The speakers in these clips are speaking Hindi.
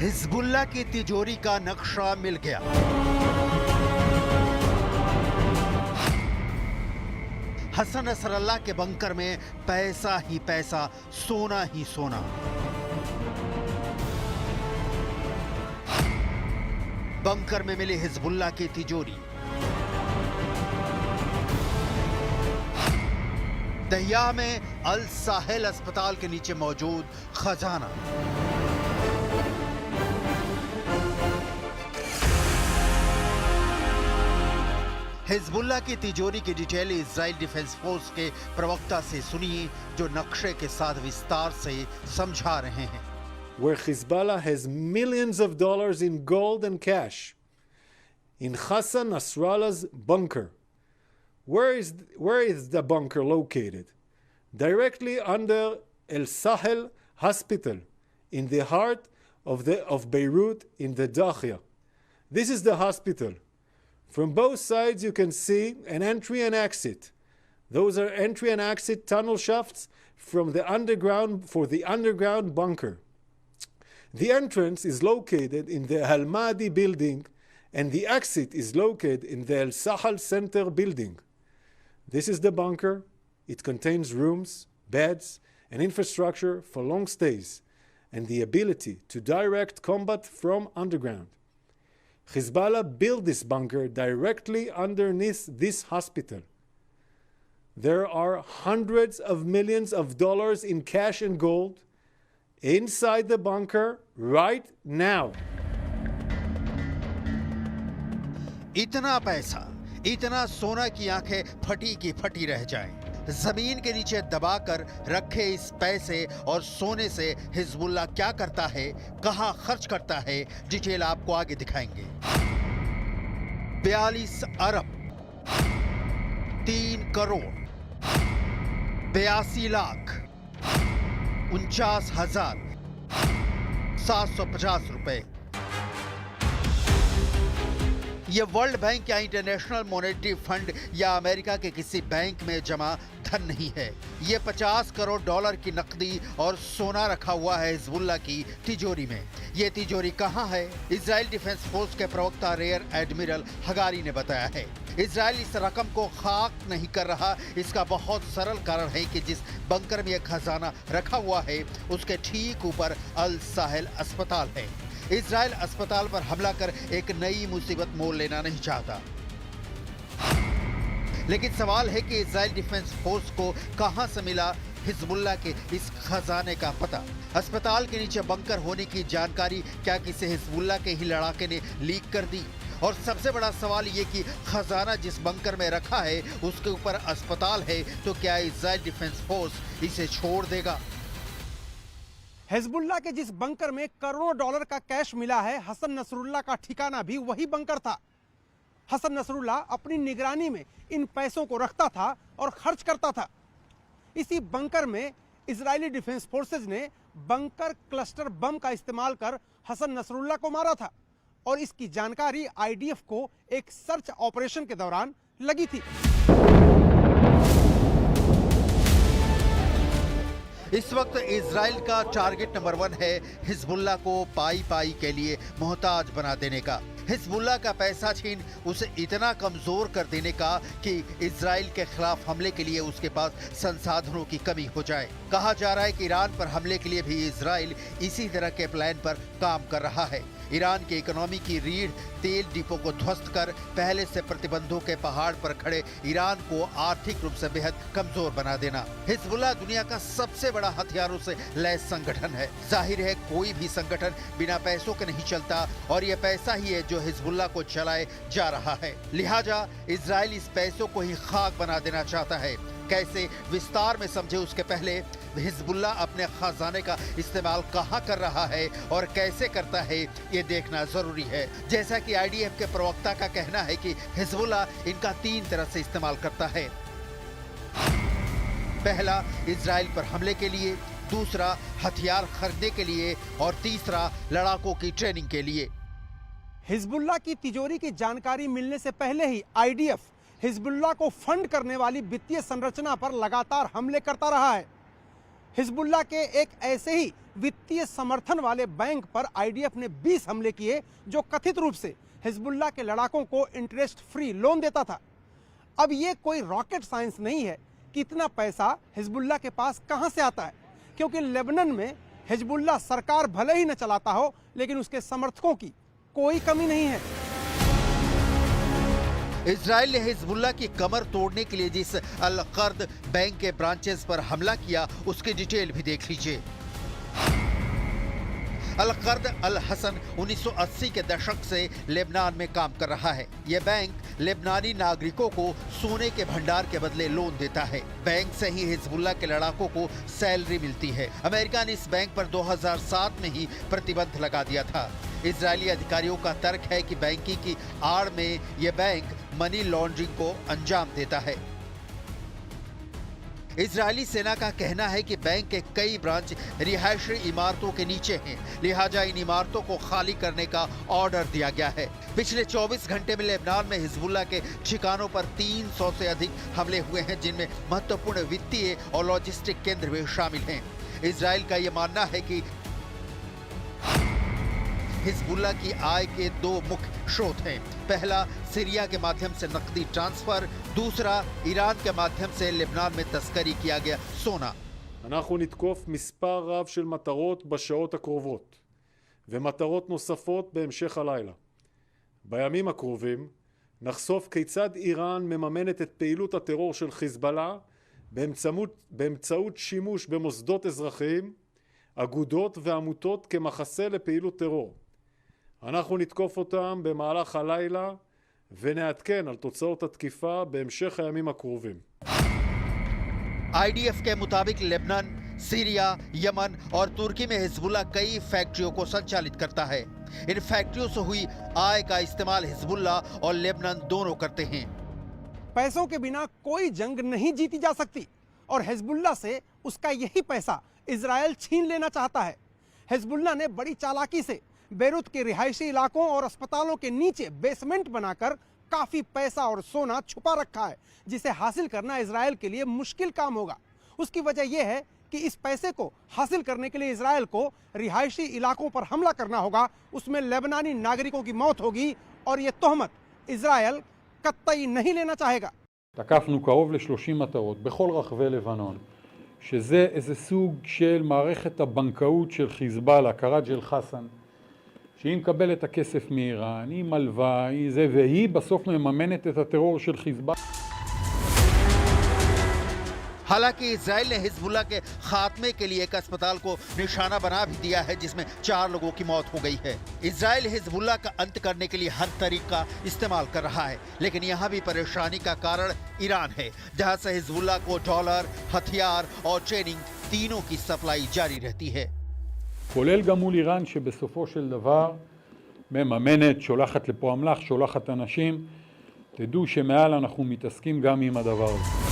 हिजबुल्लाह की तिजोरी का नक्शा मिल गया। हसन नसरल्लाह के बंकर में पैसा ही पैसा, सोना ही सोना। बंकर में मिली हिजबुल्लाह की तिजोरी। दहिया में अल साहिल अस्पताल के नीचे मौजूद खजाना। हिजबुल्लाह की तिजोरी की डिटेल इजराइल डिफेंस फोर्स के प्रवक्ता से सुनिए, जो नक्शे के साथ विस्तार से समझा रहे हैं। Where Hezbollah has millions of dollars in gold and cash in Hassan Nasrallah's bunker. Where is the bunker located? Directly under El Sahel Hospital, in the heart of Beirut, in the Dakhia. This is the hospital. From both sides you can see an entry and exit. Those are entry and exit tunnel shafts from the underground for the underground bunker. The entrance is located in the Al Mahdi building and the exit is located in the El Sahel Center building. This is the bunker. It contains rooms, beds, and infrastructure for long stays and the ability to direct combat from underground. Hezbollah built this bunker directly underneath this hospital. There are hundreds of millions of dollars in cash and gold inside the bunker right now. इतना पैसा, इतना सोना की आंखें फटी की फटी रह जाएं। जमीन के नीचे दबाकर रखे इस पैसे और सोने से हिजबुल्लाह क्या करता है, कहां खर्च करता है, डिटेल आपको आगे दिखाएंगे। 42 अरब 3 करोड़ 82 लाख 49,750 रुपए। यह वर्ल्ड बैंक या इंटरनेशनल मॉनेटरी फंड या अमेरिका के किसी बैंक में जमा धन नहीं है। यह 50 करोड़ डॉलर की नकदी और सोना रखा हुआ है हिजबुल्लाह की तिजोरी में। यह तिजोरी कहां है? इजराइल डिफेंस फोर्स के प्रवक्ता रेयर एडमिरल हगारी ने बताया है। इजराइल इस रकम को खाक नहीं कर रहा। इसका बहुत सरल कारण है कि जिस बंकर में यह खजाना रखा हुआ है उसके ठीक ऊपर अल साहिल अस्पताल है। इजराइल अस्पताल पर हमला कर एक नई मुसीबत मोल लेना नहीं चाहता, लेकिन सवाल है कि इजराइल डिफेंस फोर्स को कहां से मिला हिजबुल्लाह के इस खजाने का पता। अस्पताल के नीचे बंकर होने की जानकारी क्या किसी हिजबुल्लाह के ही लड़ाके ने लीक कर दी? और सबसे बड़ा सवाल ये कि खजाना जिस बंकर में रखा है उसके ऊपर अस्पताल है, तो क्या इजराइल डिफेंस फोर्स इसे छोड़ देगा? हिजबुल्लाह के जिस बंकर में करोड़ों डॉलर का कैश मिला है, हसन नसरुल्लाह का ठिकाना भी वही बंकर था। हसन नसरुल्लाह अपनी निगरानी में इन पैसों को रखता था और खर्च करता था। इसी बंकर में इजरायली डिफेंस फोर्सेज ने बंकर क्लस्टर बम का इस्तेमाल कर हसन नसरुल्लाह को मारा था और इसकी जानकारी आईडीएफ को एक सर्च ऑपरेशन के दौरान लगी थी। इस वक्त इजराइल का टारगेट नंबर 1 है हिजबुल्लाह को पाई पाई के लिए मोहताज बना देने का। हिजबुल्लाह का पैसा छीन उसे इतना कमजोर कर देने का कि इजराइल के खिलाफ हमले के लिए उसके पास संसाधनों की कमी हो जाए। कहा जा रहा है कि ईरान पर हमले के लिए भी इजराइल इसी तरह के प्लान पर काम कर रहा है। ईरान की इकोनॉमी की रीढ़ तेल डिपो को ध्वस्त कर पहले से प्रतिबंधों के पहाड़ पर खड़े ईरान को आर्थिक रूप से बेहद कमजोर बना देना। हिजबुल्लाह दुनिया का सबसे बड़ा हथियारों से लैस संगठन है। जाहिर है कोई भी संगठन बिना पैसों के नहीं चलता और यह पैसा ही है जो हिजबुल्लाह को चलाए जा रहा है। लिहाजा इजराइल इस पैसों को ही खाक बना देना चाहता है। कैसे, विस्तार में समझे उसके पहले हिजबुल्लाह अपने खजाने का इस्तेमाल कहां कर रहा है और कैसे करता है ये देखना जरूरी है। जैसा कि आईडीएफ के प्रवक्ता का कहना है कि हिजबुल्लाह इनका 3 तरह से इस्तेमाल करता है। पहला, इजराइल पर हमले के लिए, दूसरा हथियार खरीदने के लिए और तीसरा लड़ाकों की ट्रेनिंग के लिए। हिजबुल्लाह की तिजोरी की जानकारी मिलने से पहले ही आईडीएफ हिजबुल्लाह को फंड करने वाली वित्तीय संरचना पर लगातार हमले करता रहा है। हिजबुल्लाह के एक ऐसे ही वित्तीय समर्थन वाले बैंक पर आईडीएफ ने 20 हमले किए जो कथित रूप से हिजबुल्लाह के लड़ाकों को इंटरेस्ट फ्री लोन देता था। अब ये कोई रॉकेट साइंस नहीं है कि इतना पैसा हिजबुल्लाह के पास कहां से आता है, क्योंकि लेबनान में हिजबुल्लाह सरकार भले ही न चलाता हो लेकिन उसके समर्थकों की कोई कमी नहीं है। इजराइल ने हिजबुल्लाह की कमर तोड़ने के लिए जिस अल कर्द बैंक के ब्रांचेस पर हमला किया उसकी डिटेल भी देख लीजिए। अल कर्द अल हसन 1980 के दशक से लेबनान में काम कर रहा है। यह बैंक लेबनानी नागरिकों को सोने के भंडार के बदले लोन देता है। बैंक से ही हिजबुल्लाह के लड़ाकों को सैलरी मिलती है। अमेरिका ने इस बैंक पर 2007 में ही प्रतिबंध लगा दिया था। इजरायली अधिकारियों का तर्क है कि बैंकिंग की आड़ में यह बैंक मनी लॉन्ड्रिंग को अंजाम देता है। इजरायली सेना का कहना है कि बैंक के कई ब्रांच रिहायशी इमारतों के नीचे हैं, लिहाजा इन इमारतों को खाली करने का ऑर्डर दिया गया है। पिछले 24 घंटे में लेबनान में हिजबुल्लाह के ठिकानों पर 300 से अधिक हमले हुए हैं, जिनमें महत्वपूर्ण वित्तीय और लॉजिस्टिक केंद्र भी शामिल हैं। इजराइल का यह मानना है कि हिजबुल्लाह की आय के दो मुख्य स्रोत हैं। पहला सीरिया के माध्यम से नकदी ट्रांसफर, दूसरा ईरान के माध्यम से लेबनान में तस्करी किया गया सोना। אנחנו נתקוף מספר רב של מטרות בשעות הקרובות ומטרות נוספות בהמשך הלילה. בימים הקרובים נחשוף כיצד איראן מממנת את פעילות הטרור של חיזבאללה באמצעות שימוש במוסדות אזרחיים, אגודות ועמותות כמחסה לפעילות טרור. אנחנו נתקוף אותם במהלך הלילה ונעדכן על תוצאות התקיפה בהמשך הימים הקרובים. आईडीएफ के मुताबिक लेबनान, सीरिया, यमन और तुर्की में हिजबुल्लाह कई फैक्ट्रियों को संचालित करता है। इन फैक्ट्रियों से हुई आय का इस्तेमाल हिजबुल्लाह और लेबनान दोनों करते हैं। पैसों के बिना कोई जंग नहीं जीती जा सकती और हिजबुल्लाह से उसका यही पैसा इजराइल छीन लेना चाहता है। हिजबुल्लाह ने बड़ी चालाकी से बेरूत के रिहायशी इलाकों और अस्पतालों के नीचे बेसमेंट बनाकर काफी पैसा और सोना छुपा रखा है, जिसे हासिल करना इजराइल के लिए मुश्किल काम होगा। उसकी वजह यह है कि इस पैसे को हासिल करने के लिए इजराइल को रिहायशी इलाकों पर हमला करना होगा, उसमें लेबनानी नागरिकों की मौत होगी और यह तोहमत इजराइल कतई नहीं लेना चाहेगा। תקפנו קרוב ל-30 מטרות בכל רחבי לבנון, שזה איזה סוג של מערכת הבנקאות של חיזבאללה, קראג' אל חסן, שהיא מקבלת את הכסף מאיראן, היא מלווה, והיא בסוף מממנת את הטרור של חיזבאללה. हालांकि इजराइल ने हिजबुल्लाह के खात्मे के लिए एक अस्पताल को निशाना बना भी दिया है, जिसमें 4 लोगों की मौत हो गई है। इजराइल हिजबुल्लाह का अंत करने के लिए हर तरीका इस्तेमाल कर रहा है, लेकिन यहाँ भी परेशानी का कारण ईरान है, जहाँ से हिजबुल्लाह को डॉलर, हथियार और ट्रेनिंग तीनों की सप्लाई जारी रहती है। כולל גם מול איראן שבסופו של דבר מממנת, שולחת לפה אמל"ח, שולחת אנשים. תדעו שמעל אנחנו מתעסקים גם עם הדבר הזה.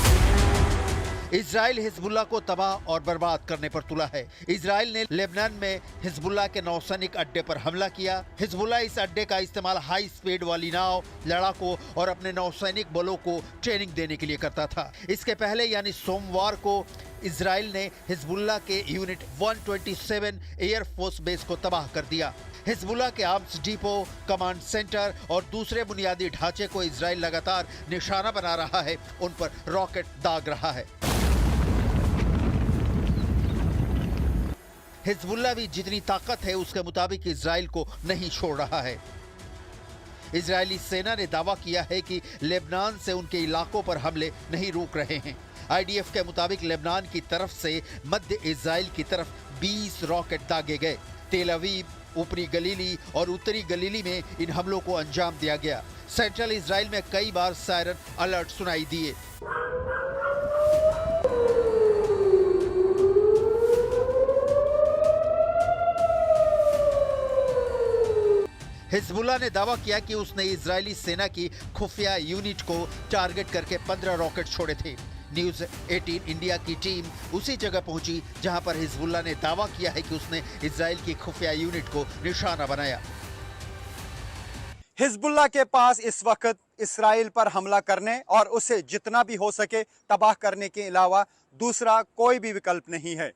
इजराइल हिजबुल्लाह को तबाह और बर्बाद करने पर तुला है। इजराइल ने लेबनान में हिजबुल्लाह के नौसैनिक अड्डे पर हमला किया। हिजबुल्लाह इस अड्डे का इस्तेमाल हाई स्पीड वाली नाव, लड़ाकों और अपने नौसैनिक बलों को ट्रेनिंग देने के लिए करता था। इसके पहले यानी सोमवार को इजराइल ने हिजबुल्लाह के यूनिट 127 एयरफोर्स बेस को तबाह कर दिया। हिजबुल्लाह के आर्म्स डिपो, कमांड सेंटर और दूसरे बुनियादी ढांचे को इजराइल लगातार निशाना बना रहा है, उन पर रॉकेट दाग रहा है। हिजबुल्लाह भी जितनी ताकत है उसके मुताबिक इजराइल को नहीं छोड़ रहा है। इजरायली सेना ने दावा किया है कि लेबनान से उनके इलाकों पर हमले नहीं रुक रहे हैं। आईडीएफ के मुताबिक लेबनान की तरफ से मध्य इजराइल की तरफ 20 रॉकेट दागे गए। तेल अवीव, ऊपरी गलीली और उत्तरी गलीली में इन हमलों को अंजाम दिया गया। सेंट्रल इजराइल में कई बार सायरन अलर्ट सुनाई दिए। हिजबुल्लाह ने दावा किया कि उसने इजरायली सेना की खुफिया यूनिट को टारगेट करके 15 रॉकेट छोड़े थे। न्यूज़ 18 इंडिया की टीम उसी जगह पहुंची जहां पर हिजबुल्लाह ने दावा किया है कि उसने इजराइल की खुफिया यूनिट को निशाना बनाया। हिजबुल्लाह के पास इस वक्त इसराइल पर हमला करने और उसे जितना भी हो सके तबाह करने के अलावा दूसरा कोई भी विकल्प नहीं है।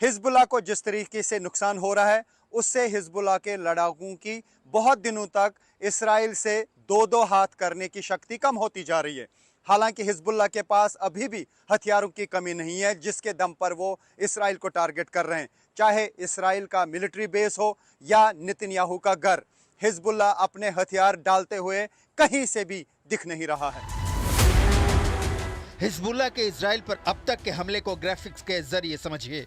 हिजबुल्लाह को जिस तरीके से नुकसान हो रहा है उससे हिजबुल्लाह के लड़ाकों की बहुत दिनों तक इसराइल से दो दो हाथ करने की शक्ति कम होती जा रही है। हालांकि हिजबुल्लाह के पास अभी भी हथियारों की कमी नहीं है जिसके दम पर वो इसराइल को टारगेट कर रहे हैं, चाहे इसराइल का मिलिट्री बेस हो या नेतन्याहू का घर। हिजबुल्लाह अपने हथियार डालते हुए कहीं से भी दिख नहीं रहा है। हिजबुल्लाह के इजराइल पर अब तक के हमले को ग्राफिक्स के जरिए समझिए।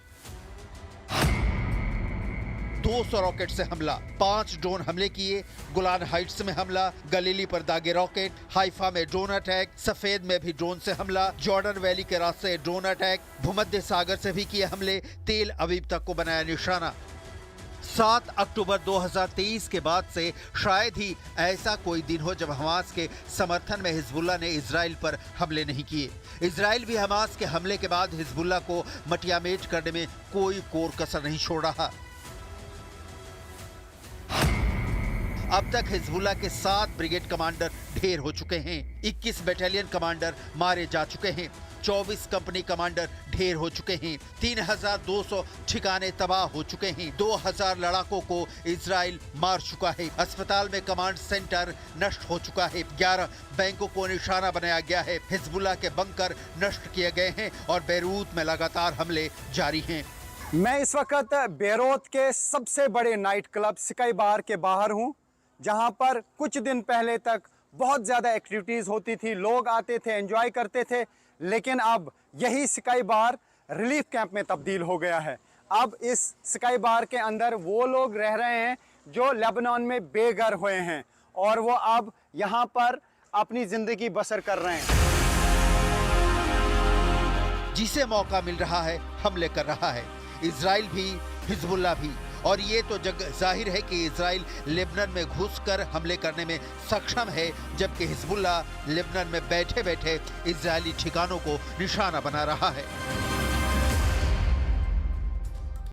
200 रॉकेट से हमला, 5 ड्रोन हमले किए, गोलान हाइट्स में हमला, गलीली पर दागे रॉकेट, हाइफा में ड्रोन अटैक, सफेद में भी ड्रोन से हमला, जॉर्डन वैली के रास्ते ड्रोन अटैक, भूमध्य सागर से भी किए हमले, तेल अवीव तक को बनाया निशाना। 7 अक्टूबर 2023 के बाद से शायद ही ऐसा कोई दिन हो जब हमास के समर्थन में हिजबुल्लाह ने इजराइल पर हमले नहीं किए। इजराइल भी हमास के हमले के बाद हिजबुल्लाह को मटियामेट करने में कोई कोर कसर नहीं छोड़ रहा। अब तक हिजबुल्लाह के 7 ब्रिगेड कमांडर ढेर हो चुके हैं, 21 बटालियन कमांडर मारे जा चुके हैं, 24 कंपनी कमांडर ढेर हो चुके हैं, 3200 ठिकाने तबाह हो चुके हैं, 2000 लड़ाकों को इजराइल मार चुका है, अस्पताल में कमांड सेंटर नष्ट हो चुका है, 11 बैंकों को निशाना बनाया गया है, हिजबुल्लाह के बंकर नष्ट किए गए हैं और बेरूत में लगातार हमले जारी हैं। मैं इस वक्त बेरूत के सबसे बड़े नाइट क्लब स्काई बार के बाहर हूं, जहां पर कुछ दिन पहले तक बहुत ज़्यादा एक्टिविटीज़ होती थी, लोग आते थे, एंजॉय करते थे, लेकिन अब यही स्काई बार रिलीफ कैंप में तब्दील हो गया है। अब इस स्काई बार के अंदर वो लोग रह रहे हैं जो लेबनान में बेघर हुए हैं और वो अब यहाँ पर अपनी ज़िंदगी बसर कर रहे हैं। जिसे मौका मिल रहा है हमले कर रहा है, इजराइल भी हिजबुल्लाह भी, और ये तो जग जाहिर है कि इजराइल लेबनान में घुसकर हमले करने में सक्षम है, जबकि हिजबुल्लाह लेबनान में बैठे बैठे इजरायली ठिकानों को निशाना बना रहा है।